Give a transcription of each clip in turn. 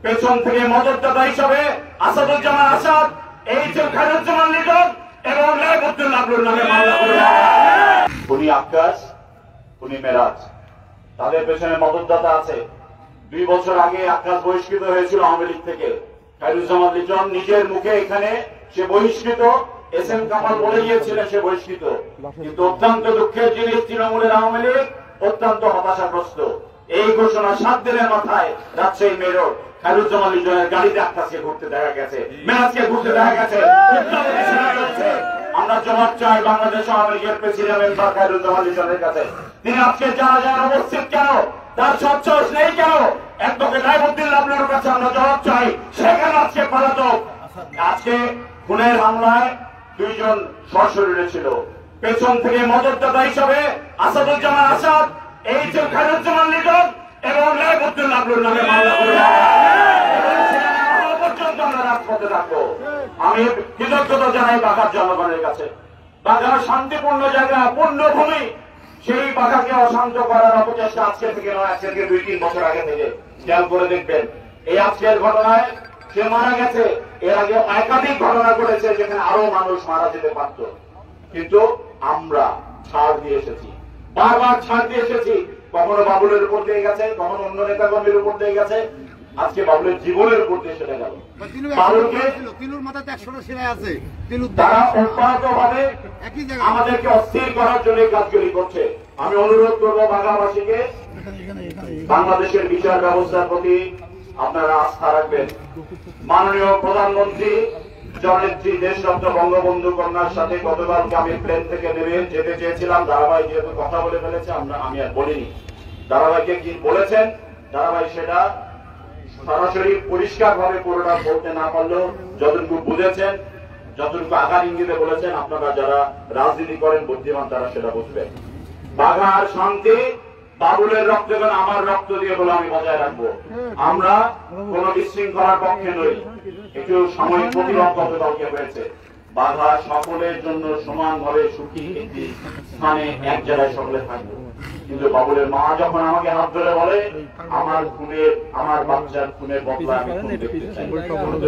পেছন থেকে মদতদাতা হিসাবে আসাদুজ্জামান আসাদ, এই যে খায়রুজ্জামান লিটন এবং লাইবুদ্দিন লাবলুর নামে মামলা করে উনি আক্কাস, উনি মেরাজ, তাদের পেছনে মদতদাতা আছে। 2 বছর আগে আক্কাস বহিষ্কৃত হয়েছিল আওয়ামী লীগ থেকে। খায়রুজ্জামান লিটন নিজের মুখে এখানে সে বহিষ্কৃত, এসএম কামাল বলে গিয়েছিলেন সে বহিষ্কৃত। কিন্তু অত্যন্ত দুঃখের জিনিস, তৃণমূলের আওয়ামী লীগ অত্যন্ত হতাশাগ্রস্ত। এই ঘোষণা 7 দিনের মাথায় রাজশাহী মেয়র খায়রুজ্জামান লিটনের গাড়িতে আক্কাসকে ঘুরতে দেখা গেছে, মেরাজকে ঘুরতে দেখা গেছে। আমরা জবাব চাই বাংলাদেশ আওয়ামী লীগের প্রেসিডেন্ট মেম্বার খায়রুজ্জামান লিটনের কাছে। তিনি আজকে যারা উপস্থিত কেন, তার সচ্ছস নেই কেন? অ্যাডভোকেট লাইবুদ্দিন লাবলুর কাছে আমরা জবাব চাই, সেখানে আজকে পলাতক। আজকে খুনের হামলায় 2 জন সশরীরে ছিল। পেছন থেকে মদতদাতা হিসাবে আসাদুজ্জামান আসাদ, এই যে খায়রুজ্জামান লিটন এবং লাইবুদ্দিন লাবলুর নামে মামলা করে পর্যন্ত আমরা রাজপথে থাকবো। আমি কৃতজ্ঞতা জানাই বাঘার জনগণের কাছে। বাঘা শান্তিপূর্ণ জায়গা, পূর্ণভূমি, সেই বাঘাকে অশান্ত করার অপচেষ্টা আজকে থেকে নয়, আজকে থেকে 2-3 বছর আগে থেকে। খেয়াল করে দেখবেন, এই আজকের ঘটনায় সে মারা গেছে, এর আগে একাধিক ঘটনা ঘটেছে যেখানে আরো মানুষ মারা যেতে পারত, কিন্তু আমরা ছাড় দিয়ে এসেছি, বারবার ছাড় দিয়ে এসেছি। কখনো বাবুলের উপর দিয়ে গেছে, কখনো অন্য নেতাকর্মীর উপর দিয়ে গেছে, আজকে বাবুলের জীবনের উপর দিয়ে সেটা গেল। বাবুলকে তারা অব্যাহত ভাবে আমাদেরকে অস্থির করার জন্য কাজগুলি করছে। আমি অনুরোধ করবো বাংলাবাসীকে, বাংলাদেশের বিচার ব্যবস্থার প্রতি আপনারা আস্থা রাখবেন। মাননীয় প্রধানমন্ত্রী জননেত্রী দেশরত্ন বঙ্গবন্ধু কন্যার সাথে গতকালকে আমি প্লেন থেকে নেমে যেতে চেয়েছিলাম। দারাভাই যেহেতু কথা বলে ফেলেছে, আমি আর বলিনি। দারাভাইকে কি বলেছেন, দারাভাই সেটা সরাসরি পরিষ্কার ভাবে পুরোটা বলতে না পারলেও যতটুকু বুঝেছেন, যতটুকু আঘাত ইঙ্গিতে বলেছেন, আপনারা যারা রাজনীতি করেন বুদ্ধিমান তারা সেটা বুঝবেন। বাঘার শান্তি বাবুলের রক্ত এবং আমার রক্ত দিয়ে বলে আমি বজায় রাখবো। আমরা কোন বিশৃঙ্খলার পক্ষে নই। একটু সাময়িক প্রতিরোধ গতকালকে হয়েছে। বাঘা সকলের জন্য সমানভাবে সুখী একটি স্থানে এক জায়গায় সকলে থাকবো। কিন্তু বাবুলের মা যখন আমাকে হাত ধরে বলে আমার খুনের, আমার বাচ্চার খুনের বদলা আমি খুন দেখতে চাই,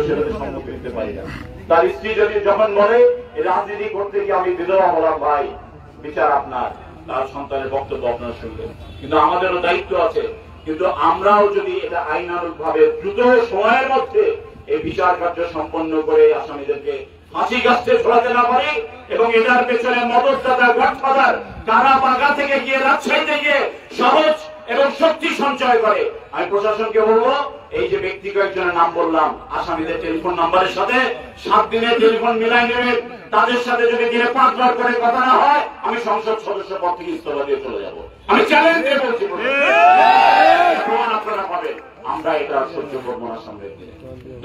সেটাতে সম্মুখ দিতে পারি না। তার স্ত্রী যদি যখন বলে রাজনীতি করতে গিয়ে আমি বিধবা বললাম, ভাই বিচার আপনার, তার সন্তানের বক্তব্য আপনারা শুনবেন, কিন্তু আমাদেরও দায়িত্ব আছে। কিন্তু আমরাও যদি এটা আইনানুগ ভাবে দ্রুত সময়ের মধ্যে এই বিচার কার্য সম্পন্ন করে আসামিদেরকে ফাঁসি গাছতে ঝোলাতে না পারি, এবং এটার পেছনে মদতদাতা গডফাদার কারা বাঘা থেকে গিয়ে রাজশাহীতে গিয়ে সহজ এবং শক্তি সঞ্চয় করে, আমি প্রশাসনকে বলবো এই যে ব্যক্তি কয়েকজনের নাম বললাম, আসামিদের টেলিফোন নাম্বারের সাথে 7 দিনের টেলিফোন মিলাই নেবেন। তাদের সাথে যদি দিনে 5 বার করে কথা না হয়, আমি সংসদ সদস্য পদ থেকে ইস্তফা দিয়ে চলে যাব। আমি চ্যালেঞ্জ দিয়ে বলছি, প্রমাণ আপনারা পাবেন। আমরা এটা সহ্য করবো না। সামনে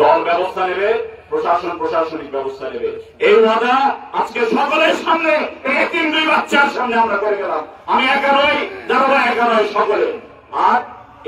দল ব্যবস্থা নেবে, প্রশাসন প্রশাসনিক ব্যবস্থা নেবে। এই ওয়াদা আজকে সকলের সামনে, 1-2 বাচ্চার সামনে আমরা করে গেলাম। আমি একা নই, যারা একা নয়, সকলে। আর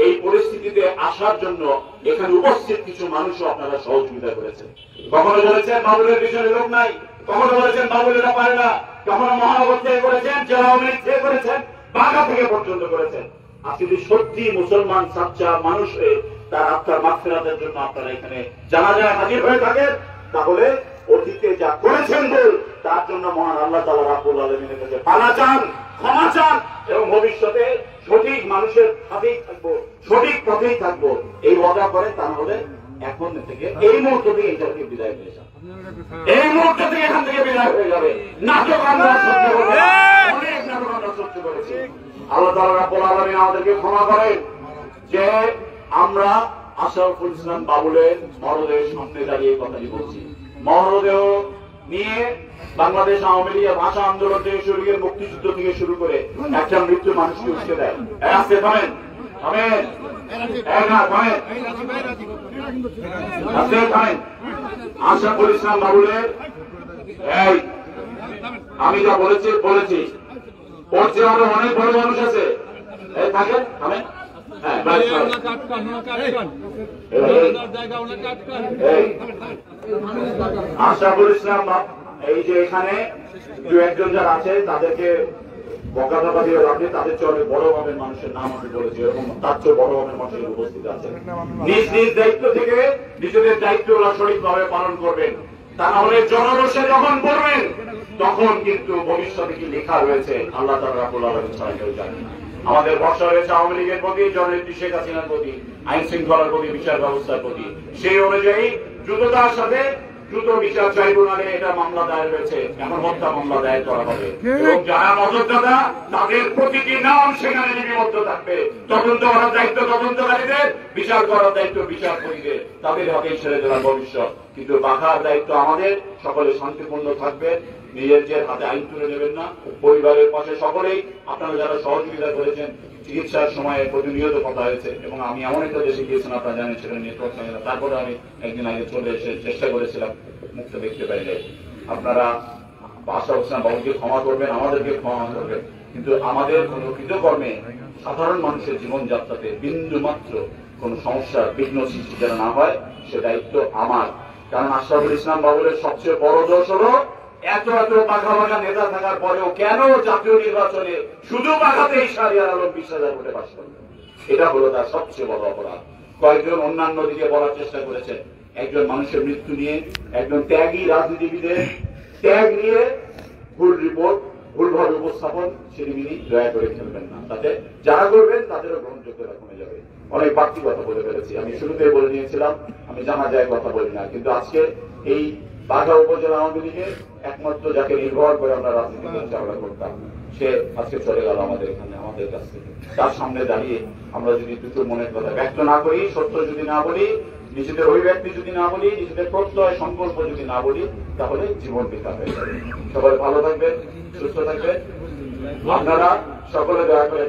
এই পরিস্থিতিতে আসার জন্য এখানে উপস্থিত কিছু মানুষও আপনারা সহযোগিতা করেছেন। কখনো বলেছেন বাবুলের পিছনে লোক নাই, কখনো বলেছেন বাবুলেরা পারে না, কখনো মহানগর থেকে করেছেন, জেলা আওয়ামী লীগ থেকে করেছেন, বাঘা থেকে পর্যন্ত করেছেন। আর যদি সত্যি মুসলমান সাচ্চা মানুষ হয়ে তার আত্মার মাগফিরাতের জন্য আপনারা এখানে জানাজায় হাজির হয়ে থাকেন, তাহলে অতীতে যা করেছেন তার জন্য মহান আল্লাহ তাআলা রাব্বুল আলামিনের কাছে পানা চান, ক্ষমা চান, এবং ভবিষ্যতে সঠিক মানুষের সাথেই থাকবো, সঠিক পথেই থাকবো, এই ওয়াদা করে। তাহলে এখন থেকে এই মুহূর্ত থেকে এটা থেকে বিদায় হয়ে যাবে, এই মুহূর্ত থেকে এখান থেকে বিদায় হয়ে যাবে। নাটক আমরা সহ্য করবো, অনেক নাটক আমরা সহ্য করেছি। আল্লাহ তাআলা রাব্বুল আলামিন আমাদেরকে ক্ষমা করেন যে আমরা আশরাফুল ইসলাম বাবুলের মরদেহের সামনে দাঁড়িয়ে কথাটি বলছি। মরদেহ নিয়ে বাংলাদেশ আওয়ামী লীগের ভাষা আন্দোলন থেকে শুরু করে মুক্তিযুদ্ধ থেকে শুরু করে একটা মৃত্যু মানুষকে উঠতে দেয়। আজকে থামেন, থামেন, থামেন। আশরাফুল ইসলাম বাবুলের এই আমি যা বলেছি, ওর যে আরো অনেক বড় মানুষ আছে, থাকেন, থামেন। আশরাফুল ইসলাম এই যে এখানে 2-1 জন যারা আছে তাদেরকে বকাধাকা দিয়ে রাখে, তাদের চেয়ে অনেক বড় ভাবের মানুষের নাম আমি বলেছি, এরকম তার চেয়ে বড় ভাবের মানুষের উপস্থিত আছে। নিজ নিজ দায়িত্ব থেকে নিজেদের দায়িত্বগুলো সঠিকভাবে পালন করবেন, তা না হলে জনরোষে যখন পড়বেন তখন কিন্তু ভবিষ্যতে কি লেখা রয়েছে আল্লাহ তাআলা রাব্বুল আলামিন ছাড়া কেউ জানে না। আমাদের ভরসা রয়েছে আওয়ামী লীগের প্রতি, জননেত্রী শেখ হাসিনার প্রতি, আইন শৃঙ্খলার প্রতি, বিচার ব্যবস্থার প্রতি। সেই অনুযায়ী দ্রুততার সাথে দ্রুত বিচার ট্রাইব্যুনালে এটা মামলা দায়ের হয়েছে, এখন হত্যা মামলা দায়ের করা হবে এবং যারা মদতদাতা তাদের প্রতিটি নাম সেখানে লিপিবদ্ধ থাকবে। তদন্ত করার দায়িত্ব তদন্তকারীদের, বিচার করার দায়িত্ব বিচারপতিদের, তাদের হাতে ছেড়ে দেওয়ার ভবিষ্যৎ। কিন্তু বাঁধার দায়িত্ব আমাদের। সকলে শান্তিপূর্ণ থাকবে, নিজের হাতে আইন তুলে নেবেন না। পরিবারের পাশে সকলেই আপনারা যারা সহযোগিতা করেছেন, চিকিৎসার সময় প্রতিনিয়ত কথা হয়েছে এবং আমি এমন একটা দেশে গিয়েছিলাম, আপনারা জানেন সেখানে নেটওয়ার্ক থাকে না, তারপরে আমি একদিন আগে চলে এসে চেষ্টা করেছিলাম, মুখটা দেখতে পাই নাই। আপনারা আশা হোসেন বাবুকে ক্ষমা করবেন, আমাদেরকে ক্ষমা করবেন, কিন্তু আমাদের কোন কৃতকর্মে সাধারণ মানুষের জীবনযাত্রাতে বিন্দু মাত্র কোন সমস্যার বিঘ্ন সৃষ্টি যেন না হয়, সে দায়িত্ব আমার। কারণ আশরাফুল ইসলাম বাবুলের সবচেয়ে বড় দোষ হলো এত এত পাখা পাখা নেতা থাকার পরেও কেন জাতীয় নির্বাচনে শুধু পাখাতেই শাহরিয়ার আলম 20,000 ভোটে পাস করলেন। এটা হলো তার সবচেয়ে বড় অপরাধ। কয়েকজন অন্যান্য দিকে বলার চেষ্টা করেছেন, একজন মানুষের মৃত্যু নিয়ে, একজন ত্যাগী রাজনীতিবিদের ত্যাগ নিয়ে ভুল রিপোর্ট, ভুলভাবে উপস্থাপন, সেদিনই দয়া করে খেলবেন না। তাতে যারা করবেন তাদেরও গ্রহণযোগ্যতা কমে যাবে। অনেক বাড়তি কথা বলে ফেলেছি, আমি শুরুতে বলে নিয়েছিলাম আমি জানা যায় কথা বলি না, কিন্তু আজকে এই বাঘা উপজেলা আওয়ামী লীগের একমাত্র যাকে নির্ভর করে আমরা রাজনীতি পরিচালনা করতাম, সে আজকে চলে গেল আমাদের এখানে, আমাদের কাছ থেকে। তার সামনে দাঁড়িয়ে আমরা যদি দুটো মনের কথা ব্যক্ত না করি, সত্য যদি না বলি, নিজেদের অভিব্যক্তি যদি না বলি, নিজেদের প্রত্যয় সংকল্প যদি না বলি, তাহলে জীবন বেকার হয়ে যাবে। সবাই ভালো থাকবেন, সুস্থ থাকবেন। আপনারা সকলে দয়া করে